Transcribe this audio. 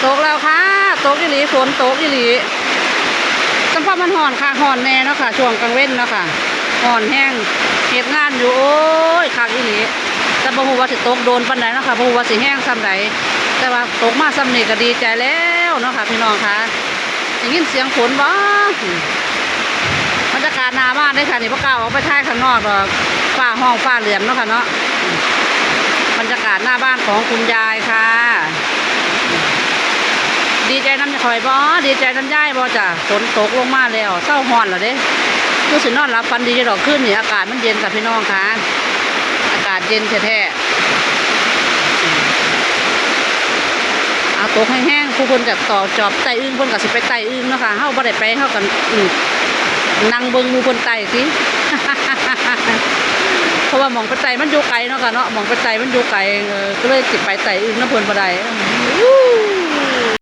ตกแล้วค่ะตกอีหลีฝนตกอีหลีจำพามันห่อนค่ะห่อนแน่เนาะค่ะช่วงกลางเว้นเนาะค่ะห่อนแห้งเหตุงานอยู่โอ้ยคักอีหลีแต่บ่ฮู้ว่าสิตกโดนปานใดเนาะค่ะบ่ฮู้ว่าสิแห้งซ้ำใดแต่ว่าตกมาซ้ำนี่ก็ดีใจแล้วเนาะค่ะพี่น้องค่ะได้ยินเสียงฝนบ่บรรยากาศหน้าบ้านได้ค่ะนี่บ่กล้าออกไปถ่ายข้างนอกดอกฟ้าห้องฟ้าเหลี่ยมเนาะค่ะเนาะบรรยากาศหน้าบ้านของคุณยายค่ะดีใจน้ำข่อยบ่ดีใจน้ำย่ายบ่จ้ะฝนตกลงมาแล้วเศร้าฮ้อนแล้วเด้รู้สึกนอนหลับฝันดีดอกขึ้นนี่อากาศมันเย็นกับพี่น้องค่ะอากาศเย็นแท้ๆเอาตกแห้งๆผู้คนกับต่อจอบไต่อึ้งคนกับสิไปไต่อึ้งเนาะค่ะเฮาบ่ได้ไปเฮากันนั่งเบิ่งหมู่คนไต่สิ เพราะว่าหม่องไปไต่มันอยู่ไกลเนาะค่ะเนาะหม่องไปไต่มันอยู่ไกลก็เลยสิไปไต่อึ้งน้ำเพิ่นบ่ได้